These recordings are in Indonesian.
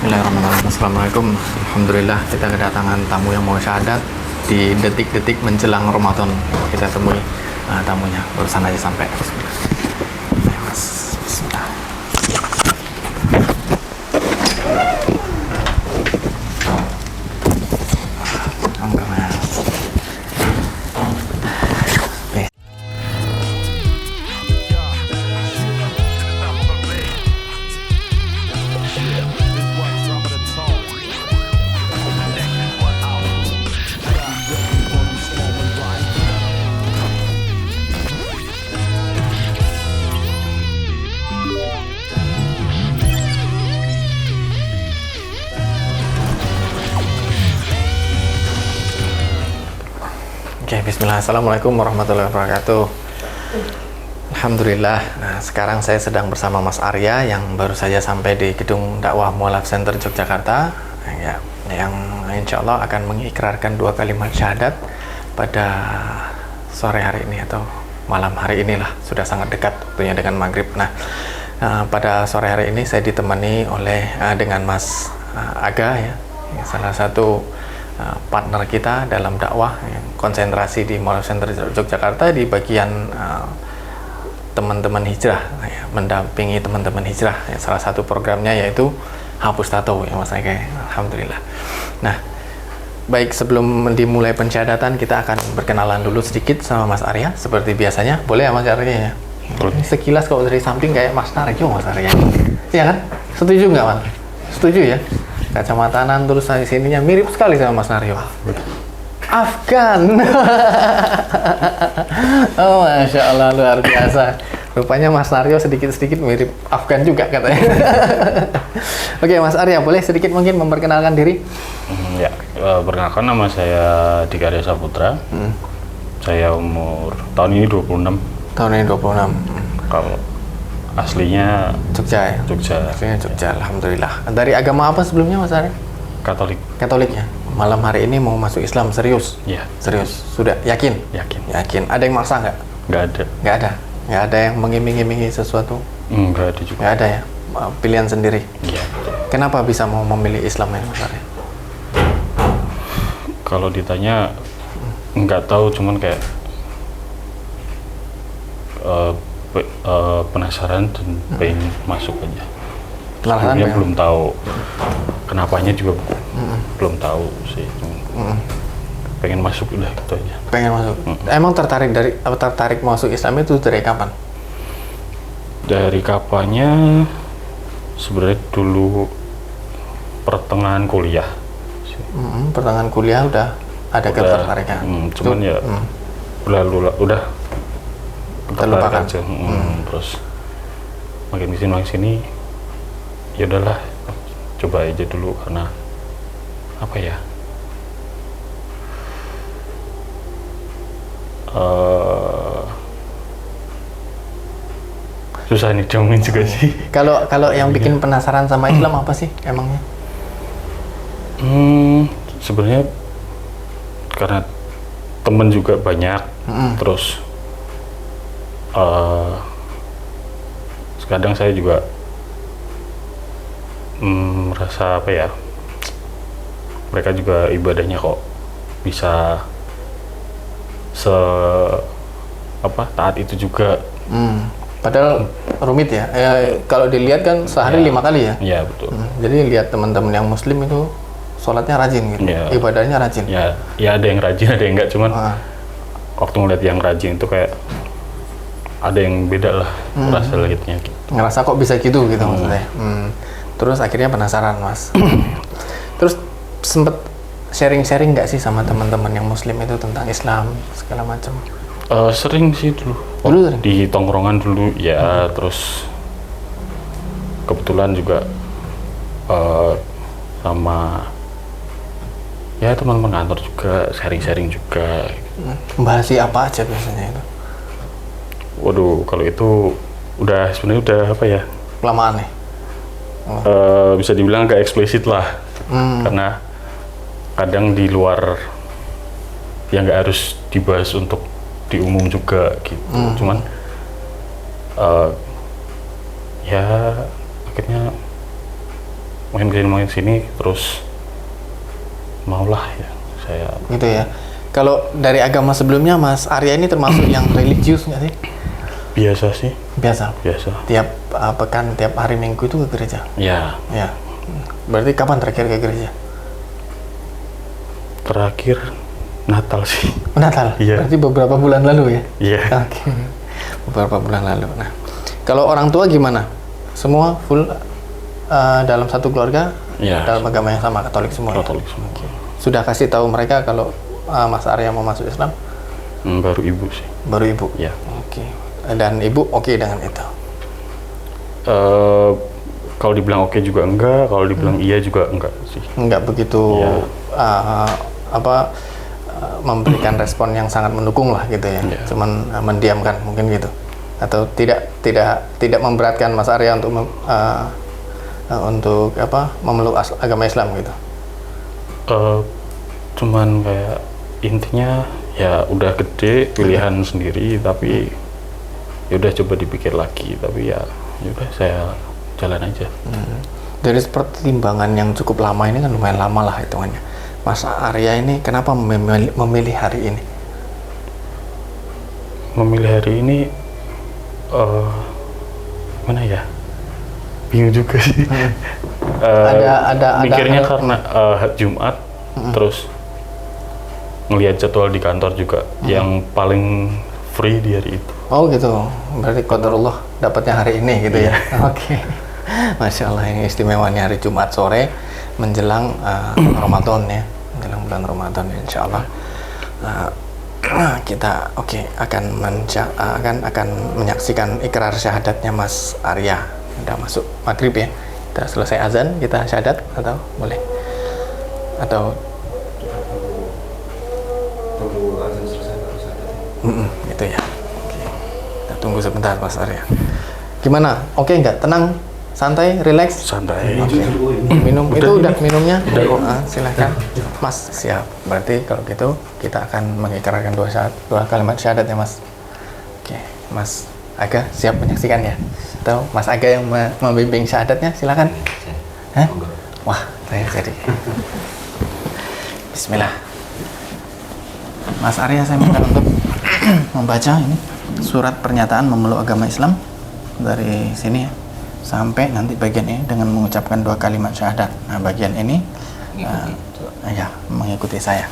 Bismillahirrahmanirrahim. Assalamualaikum. Alhamdulillah kita kedatangan tamu yang mau syahadat di detik-detik menjelang Ramadan. Kita temui tamunya barusan aja sampai. Bismillah. Ayo, Mas. Bismillah. Enggak, Mas. Oke. Oke, bismillah. Assalamualaikum warahmatullahi wabarakatuh. Alhamdulillah. Nah, sekarang saya sedang bersama Mas Arya yang baru saja sampai di gedung dakwah Mualaf Center Yogyakarta, ya, yang insya Allah akan mengikrarkan 2 kalimat syahadat pada sore hari ini atau malam hari inilah, sudah sangat dekat waktunya dengan maghrib. Nah, pada sore hari ini saya ditemani oleh dengan Mas Aga, ya, salah satu partner kita dalam dakwah yang konsentrasi di Mualaf Center Yogyakarta di bagian teman-teman hijrah, ya, mendampingi teman-teman hijrah, ya, salah satu programnya yaitu hapus tato, ya Mas Aga. Alhamdulillah. Nah, baik, sebelum dimulai pensyahadatan kita akan berkenalan dulu sedikit sama Mas Arya seperti biasanya. Boleh ya Mas Arya ya? Boleh. Sekilas kalau dari samping kayak Mas Narjo Mas Arya. Iya kan? Setuju nggak Mas? Setuju ya? Kacamatanan terus sininya mirip sekali sama Mas Naryo. Afgan. Oh, Masya Allah, luar biasa. Rupanya Mas Naryo sedikit-sedikit mirip Afgan juga katanya. Oke, Mas Arya, boleh sedikit mungkin memperkenalkan diri? Ya, perkenalkan, nama saya Dika Arya Saputra. Saya umur tahun ini 26. Tahun ini 26. Kalau aslinya Jogja ya? Jogja. Aslinya Jogja, Alhamdulillah. Dari agama apa sebelumnya Mas Arya? Katolik. Katolik ya? Malam hari ini mau masuk Islam, serius? Iya. Serius? Sudah? Yakin? Yakin. Yakin. Ada yang maksa nggak? Nggak ada. Nggak ada? Nggak ada yang mengiming-imingi sesuatu? Nggak ada juga. Nggak ada ya? Pilihan sendiri? Iya. Kenapa bisa mau memilih Islam ya Mas Arya? Kalau ditanya, nggak tahu, cuman kayak penasaran dan pengen masuk aja. Penasaran Sebenarnya ya? belum tahu kenapanya juga belum tahu sih. Pengen masuk udah gitu aja. Pengen masuk. Emang tertarik masuk Islam itu dari kapan? Dari kapannya sebenarnya dulu pertengahan kuliah. Pertengahan kuliah udah ada ketertarikan. Cuman ya udah terlupakan aja. Terus makin kesini ya udahlah, coba aja dulu, karena apa ya, susah nih jauhin juga sih. Kalau yang bikin penasaran sama Islam apa sih emangnya? Sebenarnya karena temen juga banyak, terus kadang saya juga merasa apa ya, mereka juga ibadahnya kok bisa taat itu juga. Padahal rumit ya. Kalau dilihat kan sehari 5 kali ya. Iya betul. Jadi lihat teman-teman yang Muslim itu sholatnya rajin gitu, ibadahnya rajin. Ya ada yang rajin, ada yang enggak, cuman waktu ngeliat yang rajin itu kayak ada yang beda lah rasa lihatnya. Ngerasa kok bisa gitu maksudnya. Terus akhirnya penasaran Mas. Terus sempet sharing-sharing nggak sih sama teman-teman yang Muslim itu tentang Islam segala macam? Sering sih dulu. Sering? Di tongkrongan dulu ya. Terus kebetulan juga sama ya teman-teman kantor juga sharing-sharing juga. Membahas apa aja biasanya itu? Waduh, kalau itu sebenarnya udah apa ya? Kelamaan nih. Bisa dibilang agak eksplisit lah. Karena kadang di luar yang nggak harus dibahas untuk di umum juga gitu. Cuman ya akhirnya makin sini terus maulah ya saya. Gitu ya. Kalau dari agama sebelumnya Mas Arya ini termasuk yang religius nggak sih? Biasa sih. Biasa. Tiap pekan, tiap hari Minggu itu ke gereja. Ya. Ya. Berarti kapan terakhir ke gereja? Terakhir Natal sih. Natal. Iya. Berarti beberapa bulan lalu ya? Iya. Oke. Beberapa bulan lalu. Nah, kalau orang tua gimana? Semua full dalam satu keluarga? Iya. Dalam agama yang sama, Katolik semua. Katolik semua. Sudah kasih tahu mereka kalau Mas Arya mau masuk Islam? Baru ibu sih. Baru ibu. Ya. Oke. Dan ibu oke dengan itu? Kalau dibilang oke juga enggak, kalau dibilang iya juga enggak sih. Enggak begitu Ya. Memberikan respon yang sangat mendukung lah gitu ya. Ya. Cuman mendiamkan mungkin gitu. Atau tidak memberatkan Mas Arya untuk memeluk agama Islam gitu. Cuman kayak intinya ya udah gede pilihan sendiri, tapi ya udah coba dipikir lagi, tapi ya udah saya jalan aja. Dari pertimbangan yang cukup lama ini kan lumayan lama lah hitungannya. Mas Arya ini kenapa memilih hari ini? Memilih hari ini mana ya? Bingung juga sih. Mikirnya karena Jumat, terus ngelihat jadwal di kantor juga yang paling free di hari itu. Oh gitu, berarti qadarullah dapatnya hari ini gitu ya. Oke. Masya Allah, ini istimewanya hari Jumat sore menjelang Ramadan ya, menjelang bulan Ramadan insya Allah. Kita akan menyaksikan ikrar syahadatnya Mas Arya. Udah masuk maghrib ya, kita selesai azan kita syahadat atau boleh? Atau tunggu azan selesai baru syahadat. gitu ya. Oke. Kita tunggu sebentar Mas Arya. Gimana? Oke nggak? Tenang, santai, relax. Santai. Oke. Minum itu udah minumnya. Silahkan Mas. Siap. Berarti kalau gitu kita akan mengikrarkan dua kalimat syahadat ya Mas. Oke, Mas Aga siap menyaksikan ya? Atau Mas Aga yang membimbing syahadatnya? Silakan. Hah? Wah, saya jadi. Bismillah. Mas Arya saya minta untuk membaca ini surat pernyataan memeluk agama Islam dari sini ya, sampai nanti bagian ini dengan mengucapkan dua kalimat syahadat. Nah bagian ini ya mengikuti saya,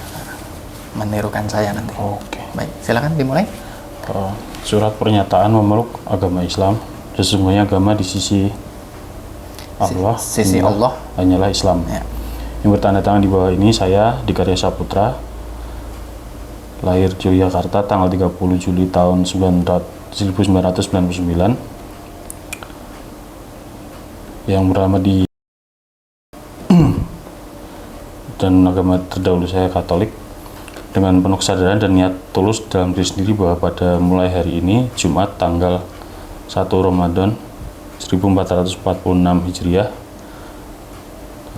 menirukan saya nanti. Oke. Baik, silakan dimulai. Surat pernyataan memeluk agama Islam. Sesungguhnya agama di sisi Allah, Allah hanyalah Islam. ya. Yang bertanda tangan di bawah ini saya, Dikarya Saputra, lahir di Yogyakarta tanggal 30 Juli tahun 1999, yang bernama di dan agama terdahulu saya Katolik, dengan penuh kesadaran dan niat tulus dalam diri sendiri bahwa pada mulai hari ini Jumat tanggal 1 Ramadan 1446 Hijriah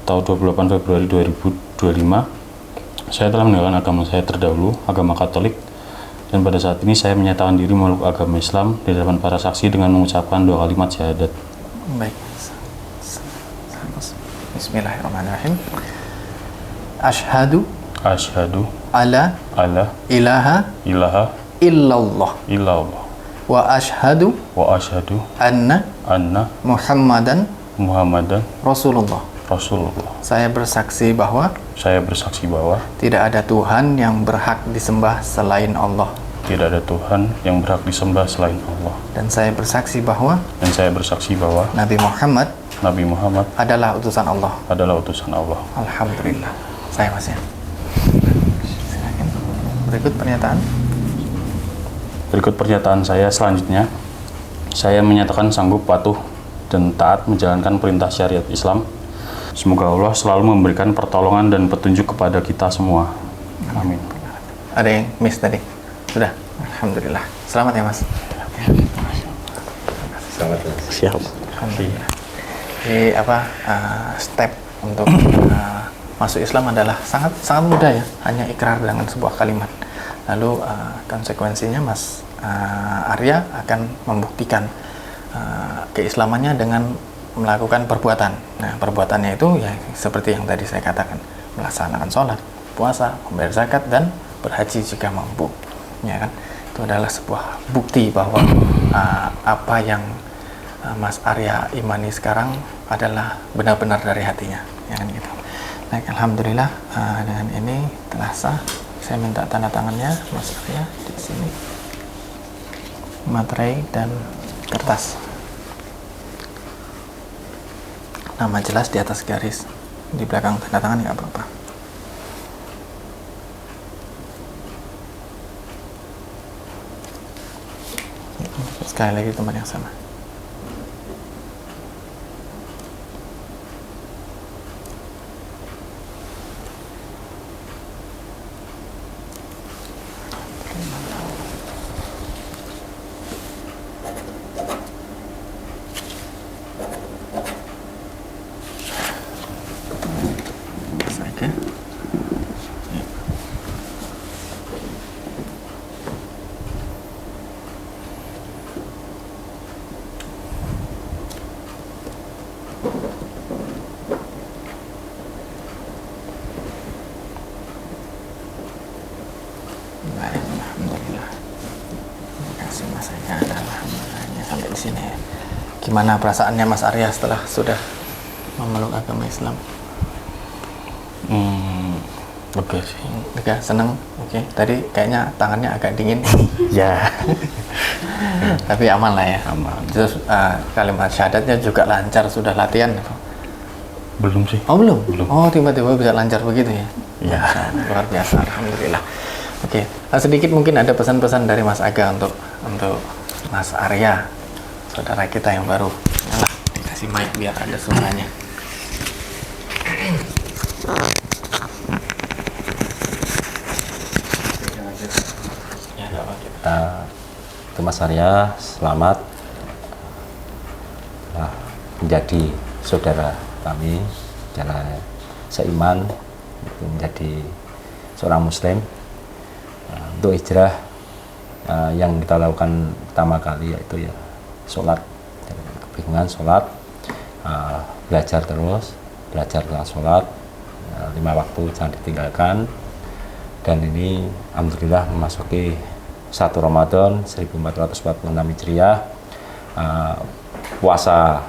atau 28 Februari 2025, saya telah meninggalkan agama saya terdahulu, agama Katolik, dan pada saat ini saya menyatakan diri memeluk agama Islam di hadapan para saksi dengan mengucapkan dua kalimat syahadat. Baik. Bismillahirrahmanirrahim. Asyhadu alla ilaha illallah wa asyhadu anna Muhammadan Rasulullah. Saya bersaksi bahwa tidak ada Tuhan yang berhak disembah selain Allah. Dan saya bersaksi bahwa Nabi Muhammad adalah utusan Allah. Alhamdulillah. Saya Mas ya. Silakan. Berikut pernyataan saya selanjutnya. Saya menyatakan sanggup patuh dan taat menjalankan perintah syariat Islam. Semoga Allah selalu memberikan pertolongan dan petunjuk kepada kita semua. Amin. Ada yang miss tadi? Sudah? Alhamdulillah. Selamat ya Mas. Selamat Mas. Siap. Alhamdulillah. Jadi step untuk masuk Islam adalah sangat mudah ya, hanya ikrar dengan sebuah kalimat. Lalu konsekuensinya Mas Arya akan membuktikan keislamannya dengan melakukan perbuatan. Nah, perbuatannya itu ya seperti yang tadi saya katakan, melaksanakan sholat, puasa, membayar zakat, dan berhaji jika mampu. Ya kan? Itu adalah sebuah bukti bahwa apa yang Mas Arya imani sekarang adalah benar-benar dari hatinya. Ya kan gitu. Nah, alhamdulillah dengan ini telah sah. Saya minta tanda tangannya Mas Arya di sini. Materai dan kertas. Nama jelas di atas garis, di belakang tanda tangan nggak apa-apa. Sekali lagi tempat yang sama. Saja. Baik, alhamdulillah. Terima kasih Mas Arya, alhamdulillahnya sampai di sini. Gimana perasaannya Mas Arya setelah sudah memeluk agama Islam? Oke sih. Lega, seneng. Oke. Tadi kayaknya tangannya agak dingin. Ya. Tapi aman lah ya. Aman. Terus kalimat syahadatnya juga lancar, sudah latihan. Belum sih. Oh belum? Belum. Oh tiba-tiba bisa lancar begitu ya? Ya. Luar biasa, alhamdulillah. Oke, sedikit mungkin ada pesan-pesan dari Mas Aga untuk Mas Arya, saudara kita yang baru. Yalah, dikasih mic biar ada suaranya. Ya, nggak apa-apa. Untuk Mas Arya, selamat menjadi saudara kami, karena seiman, menjadi seorang Muslim. Untuk hijrah yang kita lakukan pertama kali yaitu ya sholat, kebingungan sholat, belajar terus, belajar tentang sholat, 5 waktu jangan ditinggalkan. Dan ini alhamdulillah memasuki 1 Ramadan 1446 Hijriah, puasa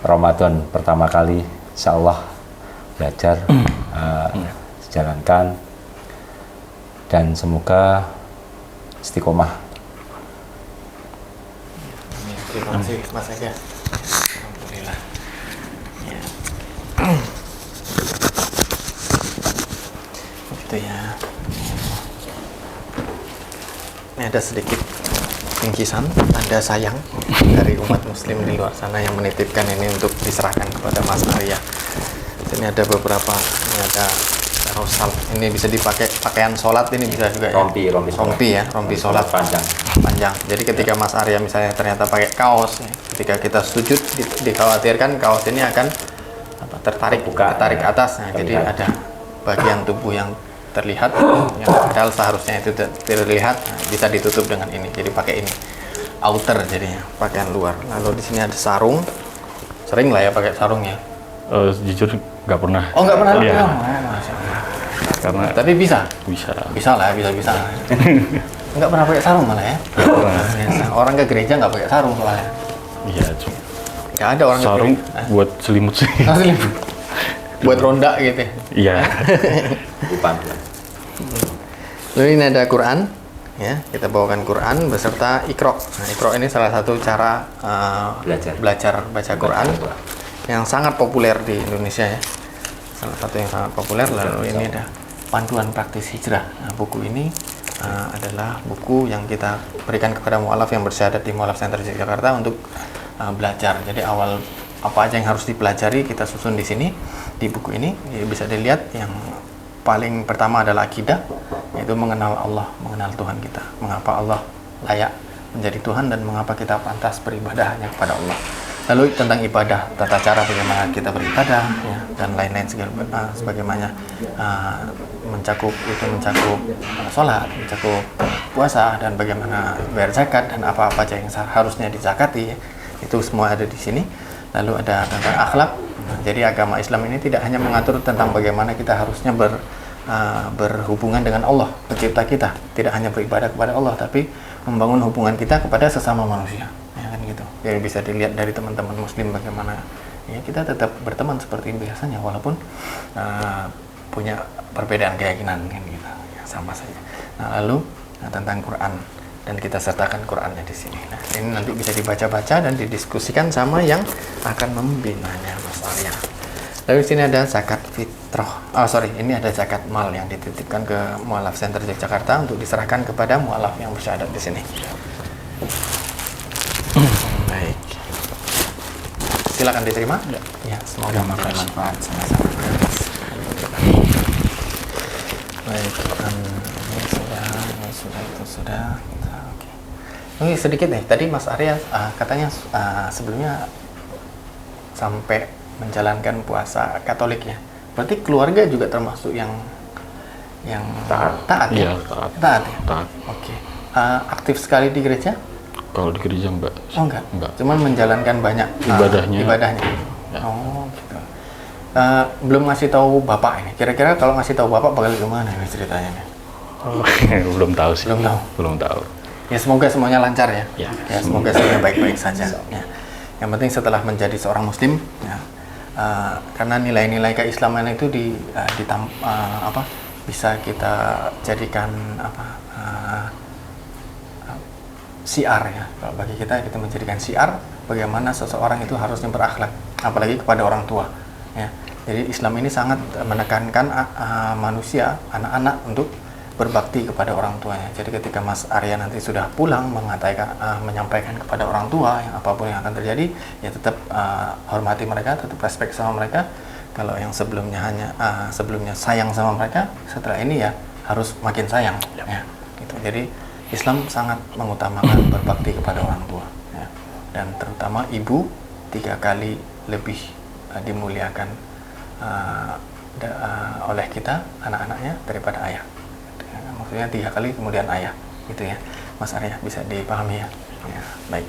Ramadan pertama kali insya Allah belajar dijalankan, dan semoga istiqomah. Terima kasih Mas Aga. Alhamdulillah. Ya. Itu ya. Ini ada sedikit bingkisan tanda sayang dari umat muslim di luar sana yang menitipkan ini untuk diserahkan kepada Mas Arya. Ini ada beberapa, ini ada rosal, ini bisa dipakai pakaian sholat, ini bisa juga ya. Rompi sholat panjang. Jadi ketika Mas Arya misalnya ternyata pakai kaos, ya, ketika kita sujud dikhawatirkan kaos ini akan tertarik ke atas. Nah, jadi ada bagian tubuh yang terlihat, yang padahal seharusnya itu terlihat, bisa ditutup dengan ini. Jadi pakai ini outer, jadinya pakaian luar. Lalu di sini ada sarung, sering lah ya pakai sarung ya. Jujur nggak pernah. Oh nggak pernah? Iya. Oh, Masya Allah. Karena Tapi bisa lah, bisa. Nggak pernah pakai sarung malah ya? Biasa. Orang ke gereja nggak pakai sarung soalnya. Iya, cuma Nggak ada orang sarung ke gereja. buat selimut sih. Buat ronda gitu ya? Iya. Lalu ini ada Quran, ya, kita bawakan Quran beserta Iqra. Nah, Iqra ini salah satu cara belajar baca Quran yang sangat populer di Indonesia ya. Salah satu yang sangat populer. Lalu ini ada panduan praktis hijrah. Nah, buku ini adalah buku yang kita berikan kepada mualaf yang bersyahadat di Mualaf Center Jakarta untuk belajar. Jadi awal apa aja yang harus dipelajari kita susun di sini di buku ini. Ya, bisa dilihat yang paling pertama adalah akidah, yaitu mengenal Allah, mengenal Tuhan kita, mengapa Allah layak menjadi Tuhan dan mengapa kita pantas beribadah hanya kepada Allah. Lalu tentang ibadah, tata cara bagaimana kita beribadah, ya, dan lain-lain sebagaimana mencakup sholat, mencakup puasa, dan bagaimana bayar zakat dan apa-apa aja yang harusnya dizakati. Ya. Itu semua ada di sini. Lalu ada tentang akhlak. Nah, jadi agama Islam ini tidak hanya mengatur tentang bagaimana kita harusnya berhubungan dengan Allah, pencipta kita, tidak hanya beribadah kepada Allah, tapi membangun hubungan kita kepada sesama manusia, ya kan gitu. Jadi bisa dilihat dari teman-teman Muslim bagaimana ya kita tetap berteman seperti biasanya, walaupun punya perbedaan keyakinan kan gitu, ya, sama saja. Nah, lalu tentang Quran, dan kita sertakan Qurannya di sini. Nah, ini nanti bisa dibaca-baca dan didiskusikan sama yang akan membinanya, Mas Arya. Lalu di sini ada zakat fitrah. Ini ada zakat mal yang dititipkan ke Mualaf Center Yogyakarta untuk diserahkan kepada mualaf yang bersyahadat di sini. Baik. Silakan diterima. Ya, semoga bermanfaat sama-sama. Baik, ini sudah itu sudah. Oke, sedikit nih. Tadi Mas Arya katanya sebelumnya sampai menjalankan puasa Katolik ya. Berarti keluarga juga termasuk yang taat ya? Iya, taat. Taat ya? Taat. Oke. Aktif sekali di gereja? Kalau di gereja enggak. Oh enggak? Cuman menjalankan banyak ibadahnya. Ya. Oh gitu. Belum ngasih tahu Bapak ini. Kira-kira kalau ngasih tahu Bapak bakal gimana ini ceritanya nih? Belum tahu sih. Belum tahu. Belum tahu. Ya semoga semuanya lancar ya. Ya, Semoga semuanya baik-baik saja. Ya. Yang penting setelah menjadi seorang Muslim, ya, karena nilai-nilai keislaman itu bisa kita jadikan syiar ya. Kalau bagi kita menjadikan syiar bagaimana seseorang itu harusnya berakhlak, apalagi kepada orang tua. Ya. Jadi Islam ini sangat menekankan manusia, anak-anak untuk berbakti kepada orang tuanya. Jadi ketika Mas Arya nanti sudah pulang menyampaikan kepada orang tua yang apapun yang akan terjadi, ya tetap hormati mereka, tetap respect sama mereka. Kalau yang sebelumnya sayang sama mereka, setelah ini ya harus makin sayang. Ya, gitu. Jadi Islam sangat mengutamakan berbakti kepada orang tua, ya. Dan terutama ibu 3 kali lebih dimuliakan oleh kita anak-anaknya daripada ayah. Maksudnya 3 kali kemudian ayah, gitu ya, Mas Arya, bisa dipahami ya. Ya, baik.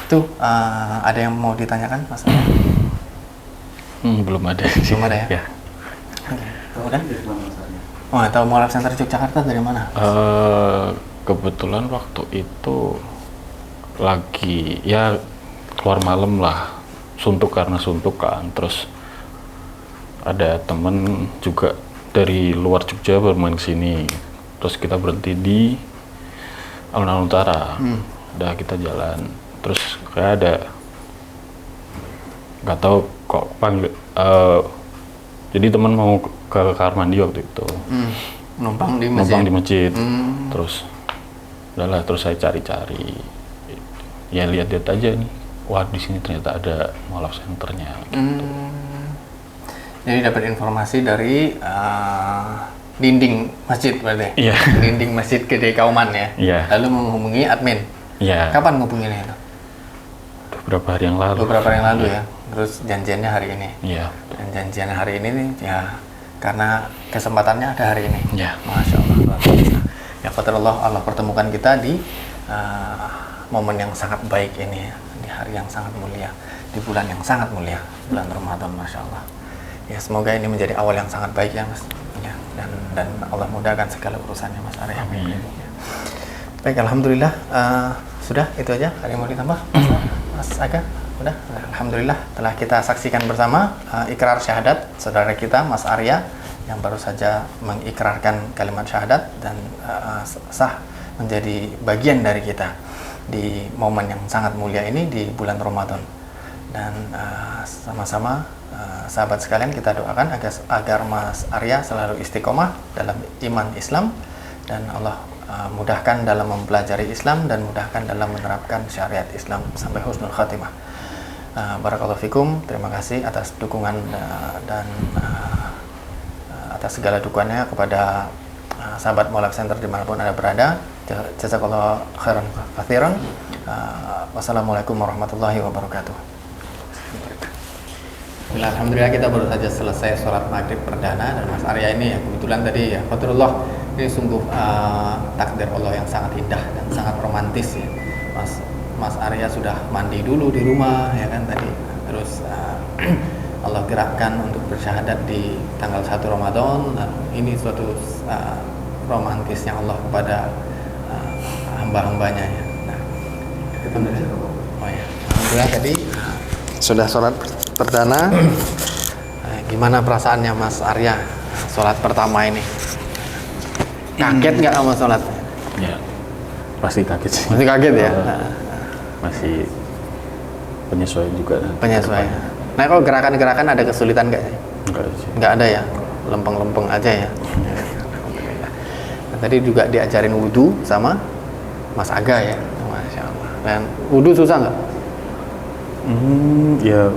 Itu ada yang mau ditanyakan, Mas Arya? Belum ada. Belum ada ya? Ya. Oke. Kemudian? Oh, tahu Mualaf Center Yogyakarta dari mana? Kebetulan waktu itu lagi ya keluar malam lah, karena suntuk kan, terus ada temen juga dari luar Jogja bermain ke sini. Terus kita berhenti di alun-alun utara. Udah kita jalan. Terus kayak ada, nggak tahu kok panggil. Jadi teman mau ke kamar mandi waktu itu. Numpang di masjid. Terus, udahlah. Terus saya cari-cari. Ya lihat-lihat aja nih. Wah, di sini ternyata ada Mualaf Centernya. Gitu. Jadi dapat informasi dari dinding masjid berarti? Iya. Dinding masjid Gede Kauman ya? Iya. Lalu menghubungi admin? Iya. Kapan menghubunginya itu? Beberapa hari yang lalu. Ya? Terus janjiannya hari ini? Iya. Dan janjiannya hari ini nih, ya karena kesempatannya ada hari ini? Iya. Masya Allah. Ya qadarullah, Allah pertemukan kita di momen yang sangat baik ini ya. Di hari yang sangat mulia, di bulan yang sangat mulia, bulan Ramadan, Masya Allah. Ya semoga ini menjadi awal yang sangat baik ya Mas. Ya, dan Allah mudahkan segala urusannya Mas Arya. Amin. Ya. Baik, alhamdulillah. Sudah itu aja. Ada yang mau ditambah, Mas Aga? Udah. Alhamdulillah telah kita saksikan bersama ikrar syahadat saudara kita Mas Arya yang baru saja mengikrarkan kalimat syahadat dan sah menjadi bagian dari kita di momen yang sangat mulia ini di bulan Ramadan. Dan sama-sama sahabat sekalian kita doakan agar Mas Arya selalu istiqomah dalam iman Islam dan Allah mudahkan dalam mempelajari Islam dan mudahkan dalam menerapkan syariat Islam sampai husnul khatimah. Barakallahu fikum, terima kasih atas dukungan dan atas segala dukungannya kepada sahabat Mualaf Center dimanapun Anda berada. Jazakallahu khairan katsiran. Wassalamualaikum warahmatullahi wabarakatuh. Alhamdulillah kita baru saja selesai sholat maghrib perdana dan Mas Arya ini ya kebetulan tadi ya qadarullah ini sungguh takdir Allah yang sangat indah dan sangat romantis ya. Mas Arya sudah mandi dulu di rumah ya kan tadi, terus Allah gerakkan untuk bersyahadat di tanggal 1 Ramadan. Nah, ini suatu romantisnya Allah kepada hamba-hambanya ya. Nah, oh ya, alhamdulillah tadi sudah sholat perdana. Gimana perasaannya Mas Arya sholat pertama ini? Kaget nggak sama sholat? Ya, pasti kaget sih. Masih kaget ya? Masih penyesuaian juga. Penyesuaian. Nah, kalau gerakan-gerakan ada kesulitan nggak sih? Enggak sih. Nggak ada ya? Lempeng-lempeng aja ya? Nah, tadi juga diajarin wudhu sama Mas Aga ya? Masya Allah. Dan wudhu susah nggak? Ya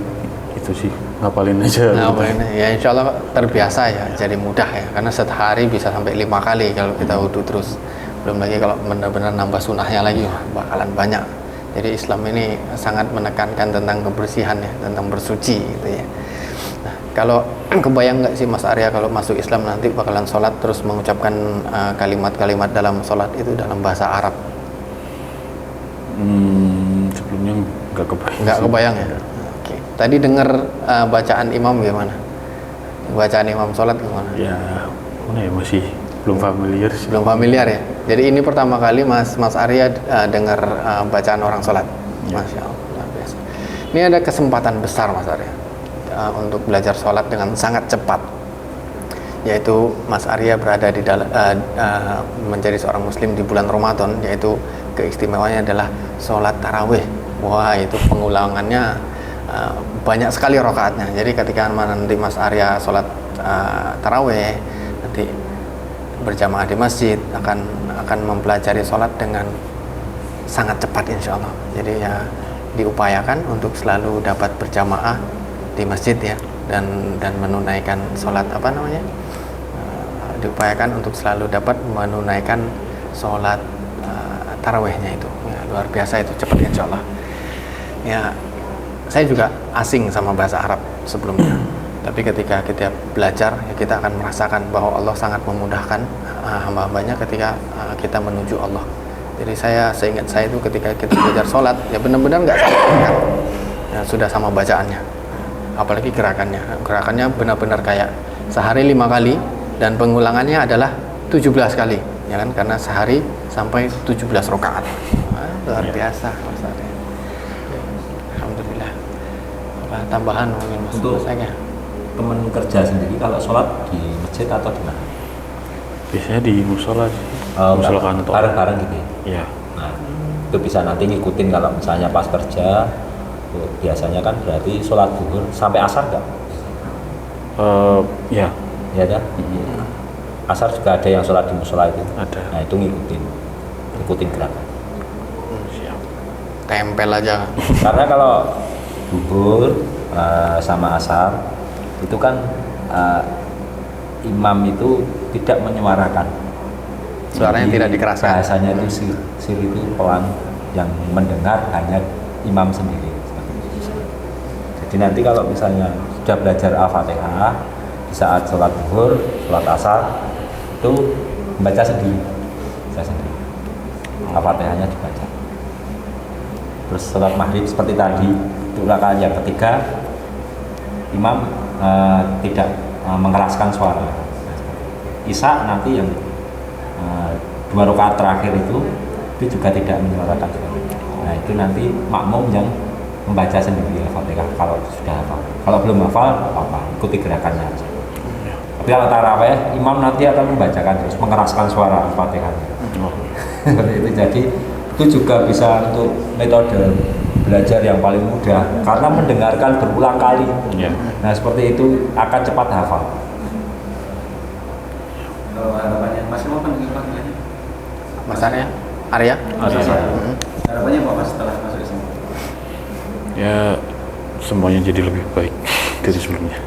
itu sih, ngapalin aja. Nah, ya insya Allah terbiasa ya, jadi mudah ya. Karena sehari bisa sampai 5 kali kalau kita wudhu terus. Belum lagi kalau benar-benar nambah sunnahnya lagi, wah, bakalan banyak. Jadi Islam ini sangat menekankan tentang kebersihan ya, tentang bersuci gitu ya. Nah, kalau kebayang nggak sih Mas Arya kalau masuk Islam nanti bakalan sholat terus mengucapkan kalimat-kalimat dalam sholat itu dalam bahasa Arab? Sebelumnya nggak kebayang. Nggak kebayang ya? Oke. Tadi dengar bacaan imam gimana? Bacaan imam sholat gimana? Ya, mana ya, masih belum familiar sih. Belum familiar ya? Jadi ini pertama kali Mas Arya dengar bacaan orang sholat. Ya. Masya Allah, luar biasa. Ini ada kesempatan besar Mas Arya untuk belajar sholat dengan sangat cepat. Yaitu Mas Arya berada di dalam menjadi seorang muslim di bulan Ramadan, yaitu keistimewaannya adalah sholat tarawih. Wah, itu pengulangannya banyak sekali rakaatnya. Jadi ketika nanti Mas Arya sholat tarawih, nanti berjamaah di masjid akan mempelajari sholat dengan sangat cepat insya Allah. Jadi ya diupayakan untuk selalu dapat berjamaah di masjid ya, dan menunaikan sholat diupayakan untuk selalu dapat menunaikan sholat tarawihnya itu ya, luar biasa itu cepat insya Allah ya. Saya juga asing sama bahasa Arab sebelumnya, tapi ketika kita belajar ya, kita akan merasakan bahwa Allah sangat memudahkan hamba-hambanya ketika kita menuju Allah. Jadi seingat saya itu ketika kita belajar sholat ya benar-benar nggak salah ya, sudah sama bacaannya, apalagi gerakannya benar-benar kayak sehari 5 kali dan pengulangannya adalah 17 kali ya kan, karena sehari sampai 17 rakaat. Luar biasa Mas Arya. Alhamdulillah. Apa tambahan mungkin Mas? Untuk Saya teman kerja sendiri kalau sholat di masjid atau di mana? Biasanya di musola sih. Musola kantor. Bareng-bareng gitu ya? Iya. Nah, itu bisa nanti ngikutin kalau misalnya pas kerja. Biasanya kan berarti sholat zuhur sampai asar nggak? Ya. Ya kan? Asar juga ada yang sholat di musola itu. Ada. Nah, itu ngikutin gerakan. siap. Tempel aja. Karena kalau zuhur sama asar itu kan imam itu tidak menyuarakan. Suaranya Jadi, tidak dikeraskan. Bahasanya itu sir itu pelan, yang mendengar hanya imam sendiri. Jadi nanti kalau misalnya sudah belajar Al-Fatihah di saat sholat zuhur, sholat asar itu membaca sendiri, Al-Fatihahnya dibaca. Terus sholat maghrib seperti tadi itu rakaat yang ketiga, imam tidak mengeraskan suara. Isya nanti yang 2 rakaat terakhir itu juga tidak menyuarakan suara. Nah itu nanti makmum yang membaca sendiri Al-Fatihah kalau sudah hafal. Kalau belum hafal apa, ikuti gerakannya aja. Tapi kalau taraweh, imam nanti akan membacakan terus mengeraskan suara Al-Fatihah. Seperti itu. Jadi itu juga bisa untuk metode belajar yang paling mudah karena mendengarkan berulang kali. Iya. Nah seperti itu akan cepat hafal. Kalau harapannya Mas mau kan gimana? Mas Arya? Harapannya apa Mas setelah masuk Islam? Ya, semuanya jadi lebih baik dari sebelumnya.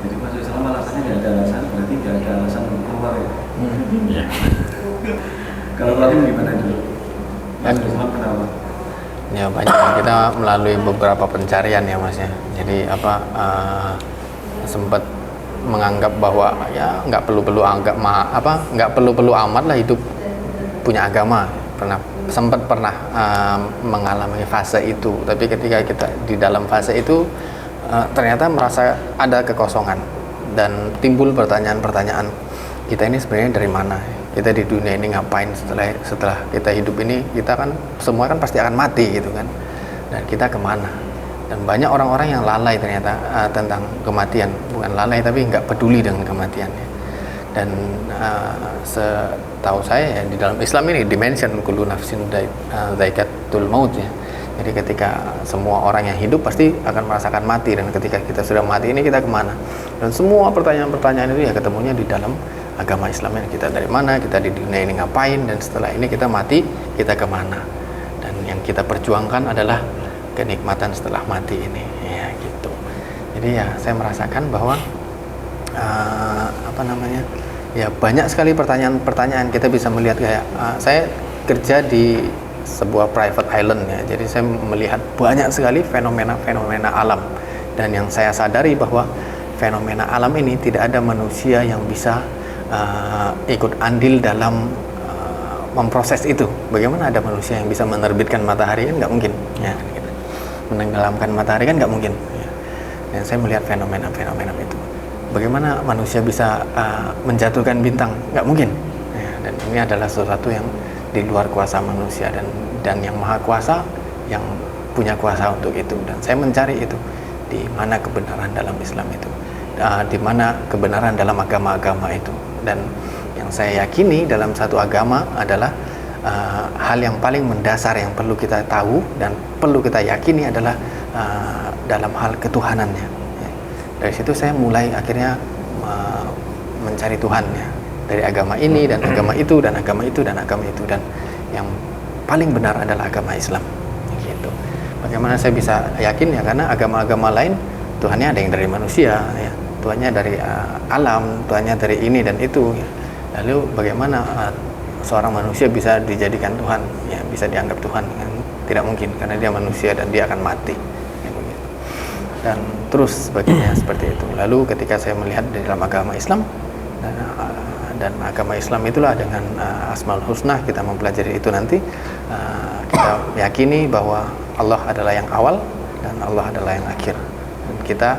Jadi masuk Islam alasannya nggak ada alasan, berarti nggak ada alasan untuk keluar ya. Iya. Kalau Rahim gimana dulu? Masuk Islam kenapa? Ya banyak, kita melalui beberapa pencarian ya Mas ya. Jadi sempat menganggap bahwa ya nggak perlu amat lah hidup punya agama. sempat pernah mengalami fase itu, tapi ketika kita di dalam fase itu ternyata merasa ada kekosongan dan timbul pertanyaan-pertanyaan, kita ini sebenarnya dari mana, kita di dunia ini ngapain setelah kita hidup ini, kita kan semua kan pasti akan mati gitu kan, dan kita kemana. Dan banyak orang-orang yang lalai ternyata tentang kematian, bukan lalai tapi nggak peduli dengan kematiannya. Dan setahu saya ya, di dalam Islam ini dimention kullu nafsin dhaikatul maut ya. Jadi ketika semua orang yang hidup pasti akan merasakan mati, dan ketika kita sudah mati ini kita kemana. Dan semua pertanyaan-pertanyaan itu ya ketemunya di dalam agama Islam ini. Kita dari mana, kita di dunia ini ngapain, dan setelah ini kita mati, kita kemana. Dan yang kita perjuangkan adalah kenikmatan setelah mati ini ya gitu. Jadi ya saya merasakan bahwa ya banyak sekali pertanyaan-pertanyaan. Kita bisa melihat kayak saya kerja di sebuah private island ya, jadi saya melihat banyak sekali fenomena-fenomena alam, dan yang saya sadari bahwa fenomena alam ini tidak ada manusia yang bisa ikut andil dalam memproses itu. Bagaimana ada manusia yang bisa menerbitkan matahari? Kan nggak mungkin ya gitu. Menenggelamkan matahari kan nggak mungkin ya. Dan saya melihat fenomena-fenomena itu. Bagaimana manusia bisa menjatuhkan bintang? Nggak mungkin ya, dan ini adalah sesuatu yang di luar kuasa manusia, dan yang maha kuasa yang punya kuasa untuk itu. Dan saya mencari itu, di mana kebenaran dalam Islam itu, di mana kebenaran dalam agama-agama itu. Dan yang saya yakini dalam satu agama adalah hal yang paling mendasar yang perlu kita tahu dan perlu kita yakini adalah dalam hal ketuhanannya. Dari situ saya mulai akhirnya mencari Tuhan ya, dari agama ini dan agama itu dan agama itu dan agama itu, dan yang paling benar adalah agama Islam gitu. Bagaimana saya bisa yakin ya, karena agama-agama lain Tuhannya ada yang dari manusia ya, Tuhannya dari alam, Tuhannya dari ini dan itu ya. Lalu bagaimana seorang manusia bisa dijadikan Tuhan ya, bisa dianggap Tuhan kan? Tidak mungkin, karena dia manusia dan dia akan mati ya, begitu. Dan terus sebagainya seperti itu. Lalu ketika saya melihat di dalam agama Islam, dan agama Islam itulah dengan Asmaul Husna, kita mempelajari itu nanti, kita yakini bahwa Allah adalah yang awal dan Allah adalah yang akhir, dan kita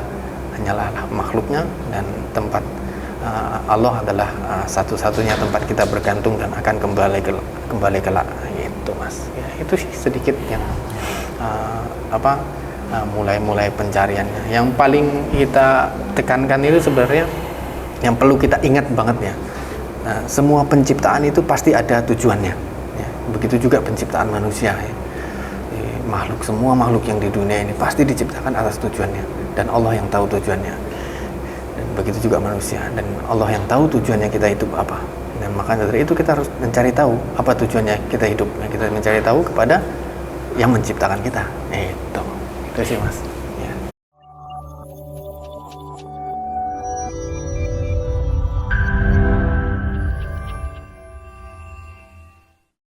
hanyalah makhluknya, dan tempat Allah adalah satu-satunya tempat kita bergantung dan akan kembali kelak gitu mas ya. Itu sih sedikit yang mulai pencariannya. Yang paling kita tekankan itu sebenarnya yang perlu kita ingat banget ya, semua penciptaan itu pasti ada tujuannya ya. Begitu juga penciptaan manusia ya. Semua makhluk yang di dunia ini pasti diciptakan atas tujuannya, dan Allah yang tahu tujuannya. Dan begitu juga manusia, dan Allah yang tahu tujuannya kita hidup apa. Dan maka dari itu kita harus mencari tahu apa tujuannya kita hidup. Kita mencari tahu kepada yang menciptakan kita. Itu sih mas.